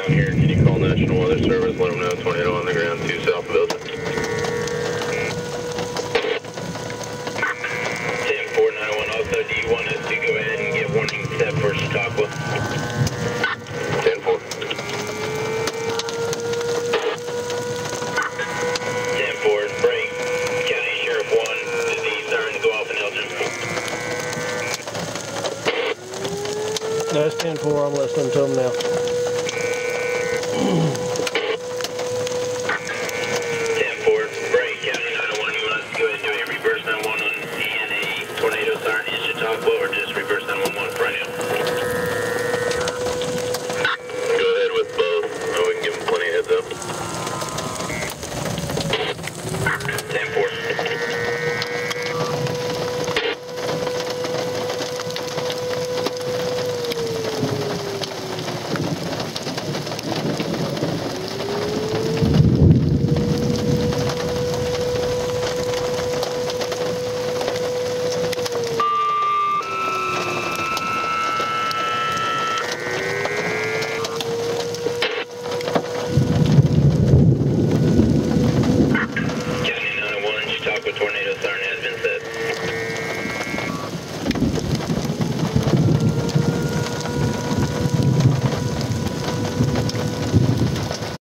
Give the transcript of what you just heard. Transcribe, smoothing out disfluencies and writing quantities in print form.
down here. Can you call National Weather Service? Let them know tornado on the ground 2 south of Elgin. 10-491 also, do you want us to go ahead and get warning set for Chautauqua? 10-4. 10-4, break. County Sheriff 1, does the sirens go off in Elgin? That's 10-4, I'm listening to them now.